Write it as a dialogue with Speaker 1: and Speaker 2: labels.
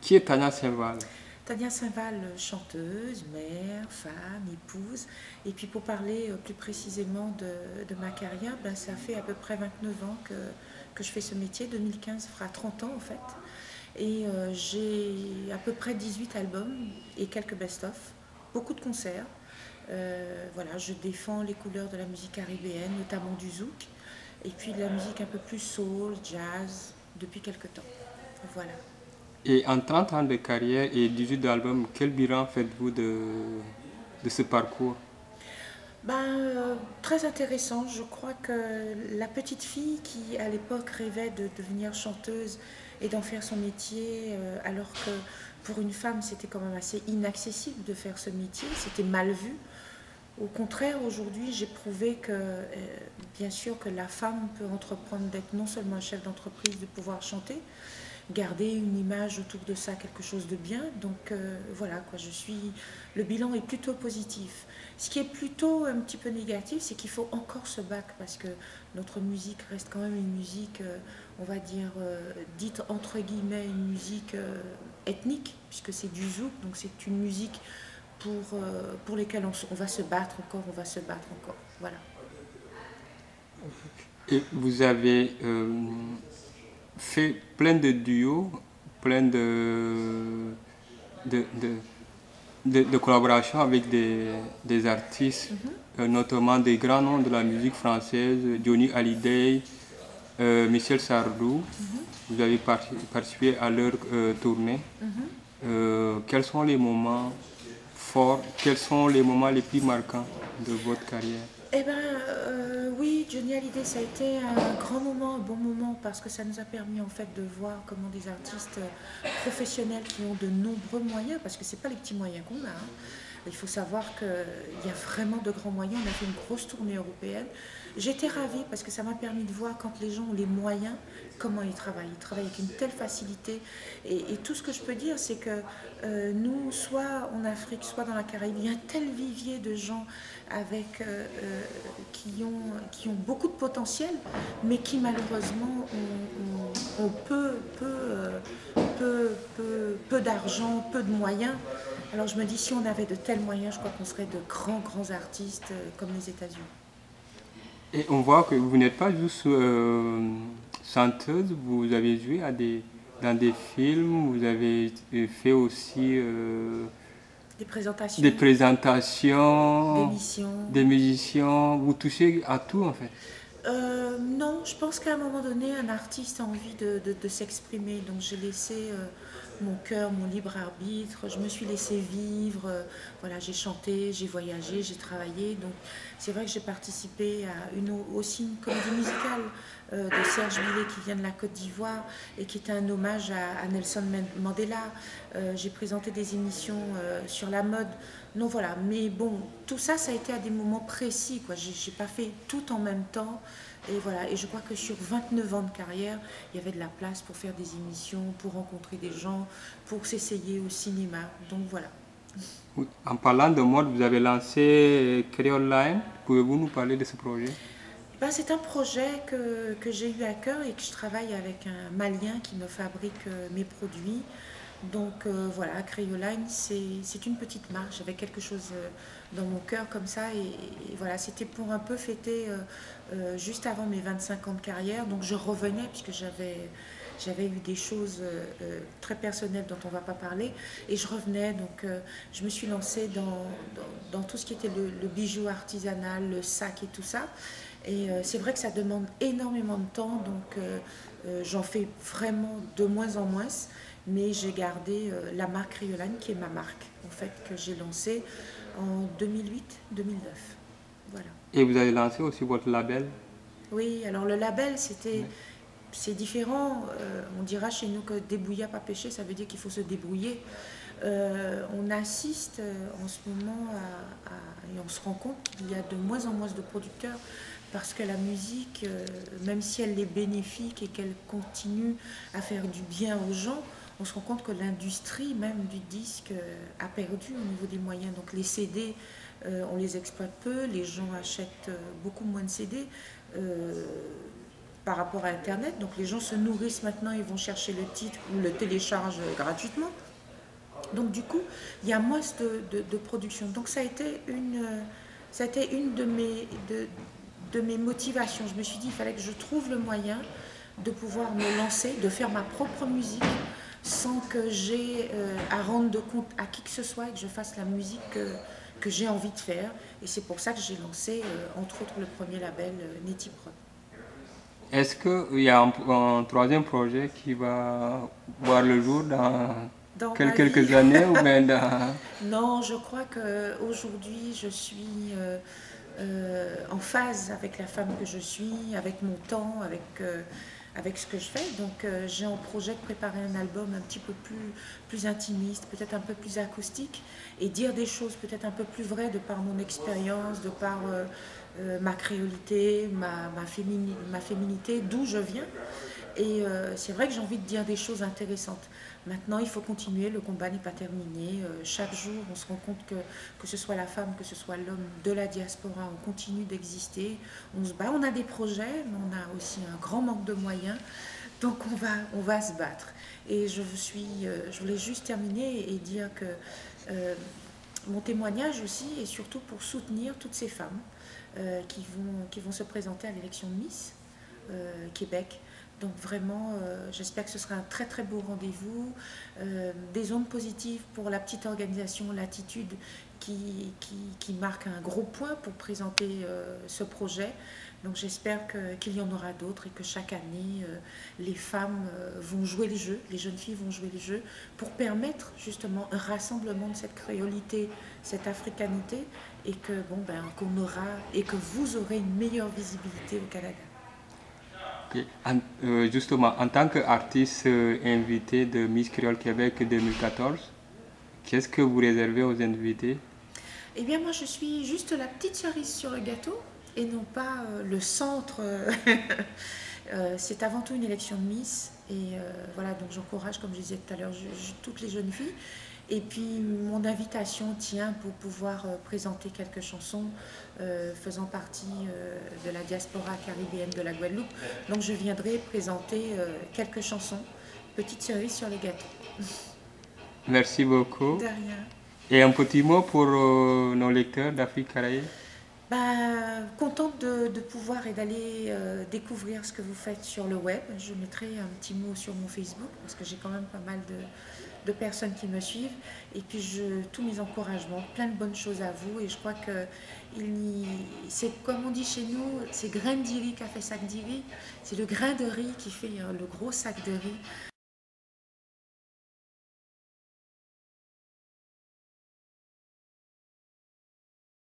Speaker 1: Qui est Tania Saint-Val?
Speaker 2: Tania Saint-Val, chanteuse, mère, femme, épouse. Et puis pour parler plus précisément de ma carrière, ben, ça fait à peu près 29 ans que je fais ce métier. 2015 fera 30 ans en fait. Et j'ai à peu près 18 albums et quelques best-of, beaucoup de concerts. Voilà, je défends les couleurs de la musique caribéenne, notamment du zouk, et puis de la musique un peu plus soul, jazz, depuis quelques temps. Voilà.
Speaker 1: Et en 30 ans de carrière et 18 albums, quel bilan faites-vous de ce parcours?
Speaker 2: Très intéressant. Je crois que la petite fille qui, à l'époque, rêvait de devenir chanteuse et d'en faire son métier, alors que pour une femme, c'était quand même assez inaccessible de faire ce métier, c'était mal vu. Au contraire, aujourd'hui, j'ai prouvé que, bien sûr, que la femme peut entreprendre d'être non seulement un chef d'entreprise, de pouvoir chanter, garder une image autour de ça, quelque chose de bien. Donc voilà, quoi, le bilan est plutôt positif. Ce qui est plutôt un petit peu négatif, c'est qu'il faut encore se battre parce que notre musique reste quand même une musique, on va dire, dite entre guillemets, une musique ethnique, puisque c'est du zouk, donc c'est une musique pour lesquelles on va se battre encore, on va se battre encore. Voilà.
Speaker 1: Et vous avez fait plein de duos, plein de, de, de collaborations avec des artistes, notamment des grands noms de la musique française, Johnny Hallyday, Michel Sardou. Vous avez participé à leur tournée. Quels sont les moments forts, quels sont les moments les plus marquants de votre carrière?
Speaker 2: Eh bien, oui, Johnny Hallyday, ça a été un grand moment, un bon moment, parce que ça nous a permis en fait de voir comment des artistes professionnels qui ont de nombreux moyens, parce que c'est pas les petits moyens qu'on a, hein. Il faut savoir qu'il y a vraiment de grands moyens. On a fait une grosse tournée européenne. J'étais ravie parce que ça m'a permis de voir quand les gens ont les moyens, comment ils travaillent. Ils travaillent avec une telle facilité. Et tout ce que je peux dire, c'est que nous, soit en Afrique, soit dans la Caraïbe, il y a un tel vivier de gens avec, qui ont beaucoup de potentiel, mais qui malheureusement ont peu d'argent, peu de moyens. Alors je me dis, si on avait de tels moyens, je crois qu'on serait de grands, grands artistes comme les États-Unis.
Speaker 1: Et on voit que vous n'êtes pas juste chanteuse, vous avez joué dans des films, vous avez fait aussi des
Speaker 2: Des
Speaker 1: présentations,
Speaker 2: missions.
Speaker 1: des musiciens, vous touchez à tout en fait.
Speaker 2: Non, je pense qu'à un moment donné, un artiste a envie de s'exprimer. Donc j'ai laissé mon cœur, mon libre arbitre, je me suis laissé vivre. Voilà, j'ai chanté, j'ai voyagé, j'ai travaillé. Donc c'est vrai que j'ai participé à aussi une comédie musicale de Serge Millet qui vient de la Côte d'Ivoire et qui était un hommage à Nelson Mandela. J'ai présenté des émissions sur la mode. Non, voilà. Mais bon, tout ça, ça a été à des moments précis, quoi. J'ai pas fait tout en même temps. Et voilà. Et je crois que sur 29 ans de carrière, il y avait de la place pour faire des émissions, pour rencontrer des gens, pour s'essayer au cinéma. Donc voilà.
Speaker 1: En parlant de mode, vous avez lancé Creole Line. Pouvez-vous nous parler de ce projet?
Speaker 2: C'est un projet que j'ai eu à cœur et que je travaille avec un Malien qui me fabrique mes produits. Donc voilà, Créoline, c'est une petite marque. J'avais quelque chose dans mon cœur comme ça. Et voilà, c'était pour un peu fêter juste avant mes 25 ans de carrière. Donc je revenais puisque j'avais eu des choses très personnelles dont on ne va pas parler. Et je revenais, donc je me suis lancée dans tout ce qui était le bijou artisanal, le sac et tout ça. Et c'est vrai que ça demande énormément de temps, donc j'en fais vraiment de moins en moins. Mais j'ai gardé la marque Rioline, qui est ma marque, en fait, que j'ai lancée en 2008-2009. Voilà.
Speaker 1: Et vous avez lancé aussi votre label?
Speaker 2: Oui, alors le label, c'est différent. On dira chez nous que débrouillard pas pêcher, ça veut dire qu'il faut se débrouiller. On assiste en ce moment et on se rend compte qu'il y a de moins en moins de producteurs parce que la musique, même si elle est bénéfique et qu'elle continue à faire du bien aux gens, on se rend compte que l'industrie même du disque a perdu au niveau des moyens. Donc les CD, on les exploite peu, les gens achètent beaucoup moins de CD. par rapport à Internet. Donc les gens se nourrissent maintenant, ils vont chercher le titre ou le téléchargent gratuitement. Donc du coup, il y a moins de production. Donc ça a été une de mes motivations. Je me suis dit, il fallait que je trouve le moyen de pouvoir me lancer, de faire ma propre musique sans que j'ai à rendre de compte à qui que ce soit et que je fasse la musique que j'ai envie de faire. Et c'est pour ça que j'ai lancé, entre autres, le premier label Neti Prod.
Speaker 1: Est-ce qu'il y a un troisième projet qui va voir le jour dans
Speaker 2: Dans ma
Speaker 1: quelques
Speaker 2: vie,
Speaker 1: années ou bien dans...
Speaker 2: non, je crois qu'aujourd'hui, je suis en phase avec la femme que je suis, avec mon temps, avec ce que je fais. Donc j'ai en projet de préparer un album un petit peu plus intimiste, peut-être un peu plus acoustique, et dire des choses peut-être un peu plus vraies de par mon expérience, de par ma créolité, ma féminité, d'où je viens. Et c'est vrai que j'ai envie de dire des choses intéressantes. Maintenant, il faut continuer, le combat n'est pas terminé. Chaque jour, on se rend compte que ce soit la femme, que ce soit l'homme de la diaspora, on continue d'exister. On se bat, on a des projets, mais on a aussi un grand manque de moyens. Donc on va se battre. Et je voulais juste terminer et dire que mon témoignage aussi est surtout pour soutenir toutes ces femmes qui vont se présenter à l'élection de Miss Québec. Donc vraiment, j'espère que ce sera un très très beau rendez-vous. Des ondes positives pour la petite organisation Latitude qui marque un gros point pour présenter ce projet. Donc j'espère qu'il y en aura d'autres et que chaque année, les femmes vont jouer le jeu, les jeunes filles vont jouer le jeu pour permettre justement un rassemblement de cette créolité, cette africanité et que qu'on aura et que vous aurez une meilleure visibilité au Canada.
Speaker 1: Ok. Justement, en tant qu'artiste invité de Miss Créole Québec 2014, qu'est-ce que vous réservez aux invités?
Speaker 2: Eh bien moi je suis juste la petite cerise sur le gâteau et non pas le centre. C'est avant tout une élection de Miss et voilà, donc j'encourage, comme je disais tout à l'heure, toutes les jeunes filles. Et puis mon invitation tient pour pouvoir présenter quelques chansons faisant partie de la diaspora caribéenne de la Guadeloupe. Donc je viendrai présenter quelques chansons, petite cerise sur les gâteaux.
Speaker 1: Merci beaucoup.
Speaker 2: De rien.
Speaker 1: Et un petit mot pour nos lecteurs d'Afrique Caraïbe?
Speaker 2: Contente de pouvoir et d'aller découvrir ce que vous faites sur le web. Je mettrai un petit mot sur mon Facebook parce que j'ai quand même pas mal de personnes qui me suivent. Et puis tous mes encouragements, plein de bonnes choses à vous. Et je crois que c'est comme on dit chez nous, c'est grain de riz qui a fait sac de riz. C'est le grain de riz qui fait le gros sac de riz.